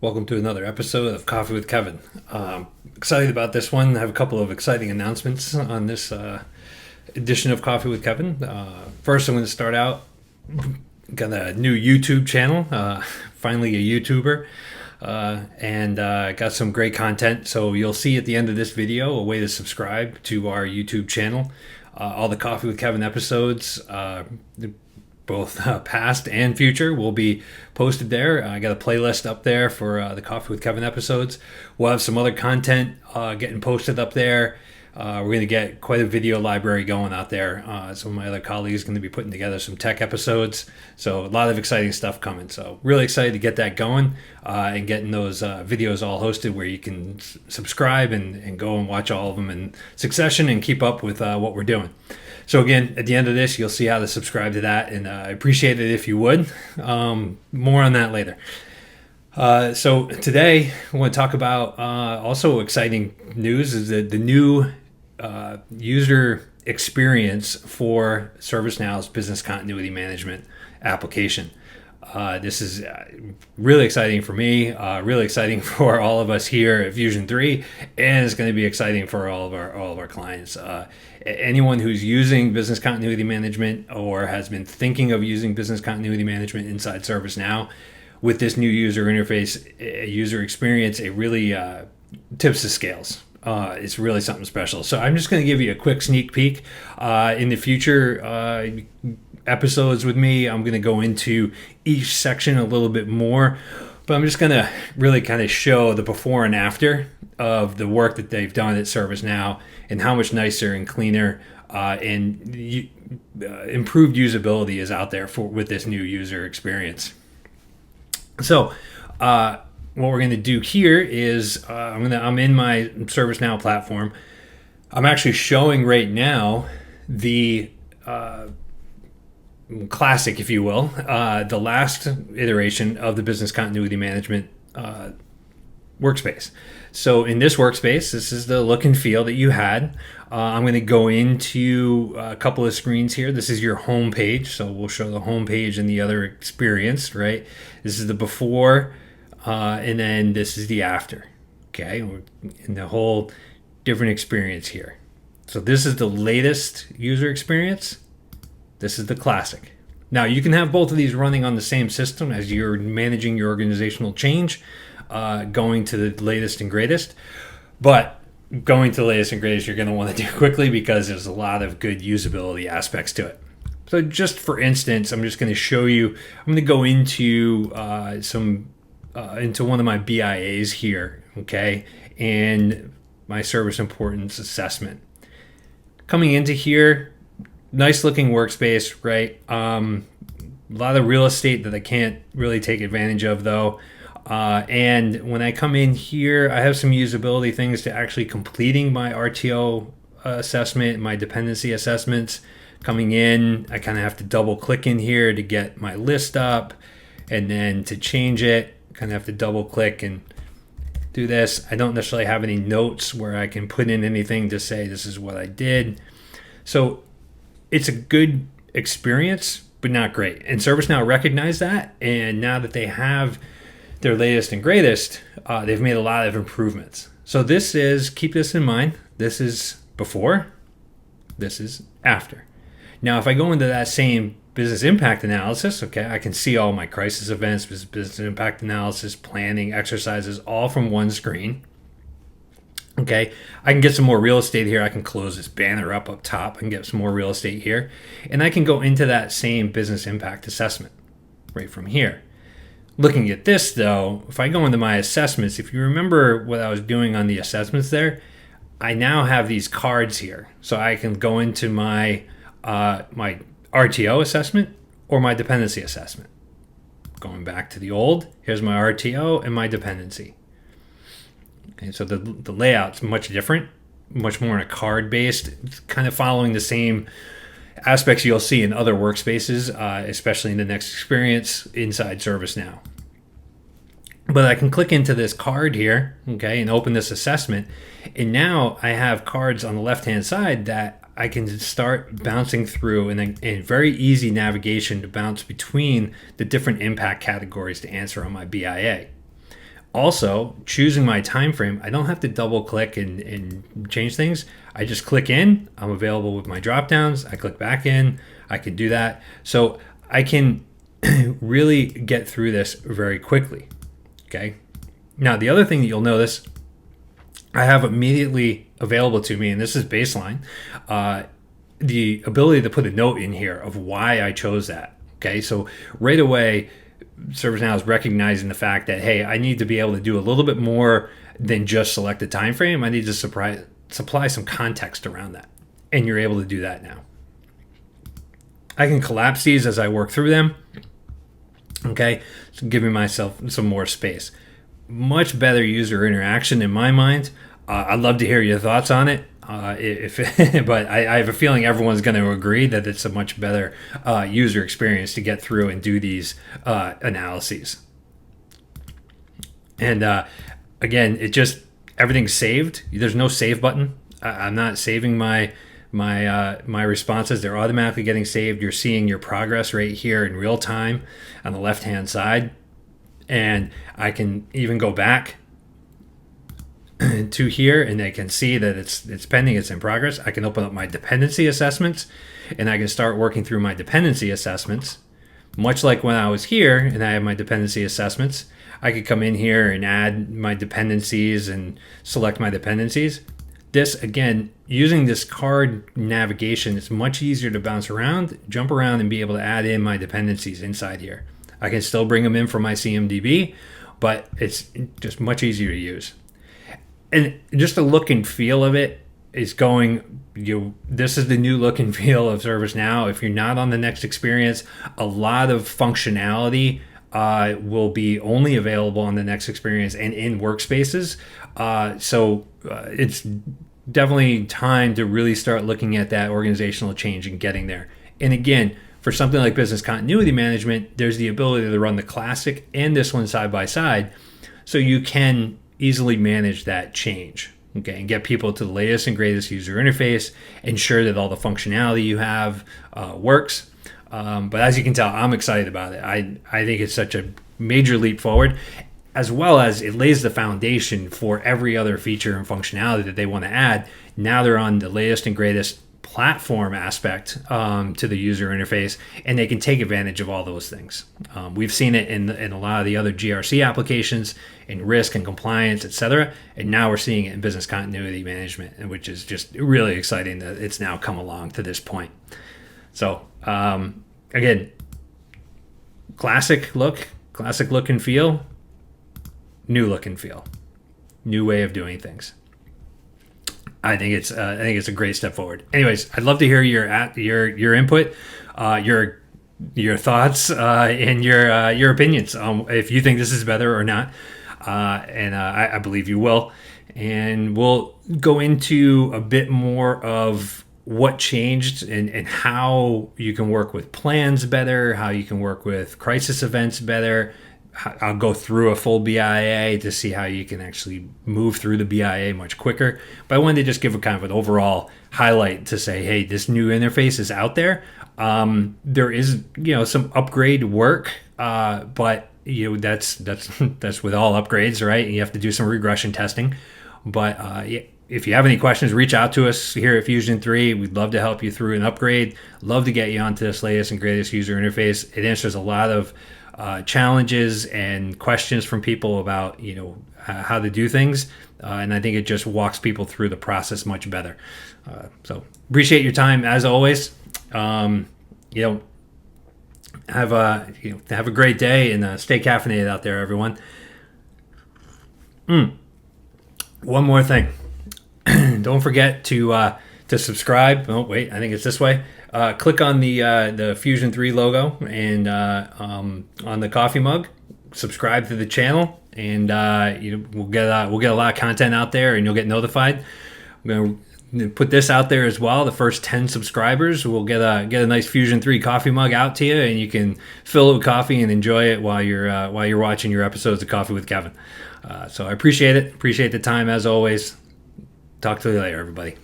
Welcome to another episode of Coffee with Kevin. Excited about this one. I have a couple of exciting announcements on this edition of Coffee with Kevin. First, I'm going to start out. Got a new YouTube channel. Finally, a YouTuber. And got some great content. So you'll see at the end of this video a way to subscribe to our YouTube channel. All the Coffee with Kevin episodes, both past and future, will be posted there. I got a playlist up there for the Coffee with Kevin episodes. We'll have some other content getting posted up there. We're going to get quite a video library going out there. Some of my other colleagues are going to be putting together some tech episodes. So a lot of exciting stuff coming. So really excited to get that going and getting those videos all hosted where you can subscribe and go and watch all of them in succession and keep up with what we're doing. So again, at the end of this, you'll see how to subscribe to that, and I appreciate it if you would. More on that later. So today, I want to talk about also exciting news is that the new user experience for ServiceNow's business continuity management application. This is really exciting for me, really exciting for all of us here at Fusion 3, and it's going to be exciting for all of our clients. Anyone who's using business continuity management or has been thinking of using business continuity management inside ServiceNow with this new user interface, user experience, it really tips the scales. It's really something special. So I'm just going to give you a quick sneak peek. In the future episodes with me, I'm going to go into each section a little bit more, but I'm just going to really kind of show the before and after of the work that they've done at ServiceNow and how much nicer and cleaner and improved usability is out there with this new user experience. So what we're going to do here is I'm in my ServiceNow platform. I'm actually showing right now the classic, if you will, the last iteration of the business continuity management workspace. So in this workspace, this is the look and feel that you had. I'm going to go into a couple of screens here. This is your home page. So we'll show the home page and the other experience, right? This is the before, and then this is the after, okay? And the whole different experience here. So this is the latest user experience. This is the classic. Now you can have both of these running on the same system as you're managing your organizational change, going to the latest and greatest. But going to the latest and greatest, you're going to want to do quickly because there's a lot of good usability aspects to it. So just for instance, I'm just going to show you, I'm going to go into into one of my BIAs here, okay, and my service importance assessment. Coming into here, nice looking workspace, right? A lot of real estate that I can't really take advantage of though. And when I come in here, I have some usability things to actually completing my RTO assessment, my dependency assessments. Coming in, I kind of have to double click in here to get my list up, and then to change it, kind of have to double click and do this. I don't necessarily have any notes where I can put in anything to say this is what I did. So it's a good experience, but not great. And ServiceNow recognized that, and now that they have their latest and greatest, they've made a lot of improvements. So this is, keep this in mind, this is before, this is after. Now, if I go into that same business impact analysis, okay, I can see all my crisis events, business impact analysis, planning, exercises, all from one screen. Okay, I can get some more real estate here. I can close this banner up top and get some more real estate here. And I can go into that same business impact assessment right from here. Looking at this though, if I go into my assessments, if you remember what I was doing on the assessments there, I now have these cards here. So I can go into my my RTO assessment or my dependency assessment. Going back to the old, here's my RTO and my dependency. Okay, so the layout's much different, much more in a card based, kind of following the same aspects you'll see in other workspaces, especially in the next experience inside ServiceNow. But I can click into this card here, okay, and open this assessment. And now I have cards on the left-hand side that I can start bouncing through, and very easy navigation to bounce between the different impact categories to answer on my BIA. Also, choosing my time frame, I don't have to double click and change things. I just click in, I'm available with my drop downs, I click back in, I can do that. So I can really get through this very quickly. Okay. Now, the other thing that you'll notice I have immediately available to me, and this is baseline, the ability to put a note in here of why I chose that. Okay. So right away, ServiceNow is recognizing the fact that, hey, I need to be able to do a little bit more than just select a time frame. I need to supply some context around that. And you're able to do that now. I can collapse these as I work through them. Okay, so giving myself some more space. Much better user interaction in my mind. I'd love to hear your thoughts on it. But I have a feeling everyone's going to agree that it's a much better user experience to get through and do these analyses. And again, everything's saved. There's no save button. I'm not saving my responses. They're automatically getting saved. You're seeing your progress right here in real time on the left hand side, and I can even go back to here, and I can see that it's pending, it's in progress. I can open up my dependency assessments, and I can start working through my dependency assessments. Much like when I was here and I have my dependency assessments, I could come in here and add my dependencies and select my dependencies. This, again, using this card navigation, it's much easier to bounce around, jump around, and be able to add in my dependencies inside here. I can still bring them in from my CMDB, but it's just much easier to use. And just the look and feel of it is this is the new look and feel of ServiceNow. If you're not on the next experience, a lot of functionality will be only available on the next experience and in workspaces. So it's definitely time to really start looking at that organizational change and getting there. And again, for something like business continuity management, there's the ability to run the classic and this one side by side, so you can easily manage that change, okay, and get people to the latest and greatest user interface, ensure that all the functionality you have works. But as you can tell, I'm excited about it. I think it's such a major leap forward, as well as it lays the foundation for every other feature and functionality that they want to add. Now they're on the latest and greatest platform aspect to the user interface, and they can take advantage of all those things. We've seen it in a lot of the other GRC applications, in risk and compliance, etc. And now we're seeing it in business continuity management, which is just really exciting that it's now come along to this point. So again, classic look and feel, new look and feel, new way of doing things. I think it's a great step forward. Anyways, I'd love to hear your input, your thoughts, and your opinions on if you think this is better or not. And I believe you will. And we'll go into a bit more of what changed and how you can work with plans better, how you can work with crisis events better. I'll go through a full BIA to see how you can actually move through the BIA much quicker. But I wanted to just give a kind of an overall highlight to say, hey, this new interface is out there. There is, some upgrade work, but that's with all upgrades, right? You have to do some regression testing. But if you have any questions, reach out to us here at Fusion 3. We'd love to help you through an upgrade. Love to get you onto this latest and greatest user interface. It answers a lot of challenges and questions from people about how to do things, and I think it just walks people through the process much better. So appreciate your time as always. Have a great day, and stay caffeinated out there, everyone. One more thing. Don't forget to subscribe. Oh wait, I think it's this way. Click on the Fusion 3 logo and on the coffee mug. Subscribe to the channel, and we'll get a lot of content out there, and you'll get notified. I'm gonna put this out there as well. The first 10 subscribers will get a nice Fusion 3 coffee mug out to you, and you can fill it with coffee and enjoy it while you're watching your episodes of Coffee with Kevin. So I appreciate it. Appreciate the time as always. Talk to you later, everybody.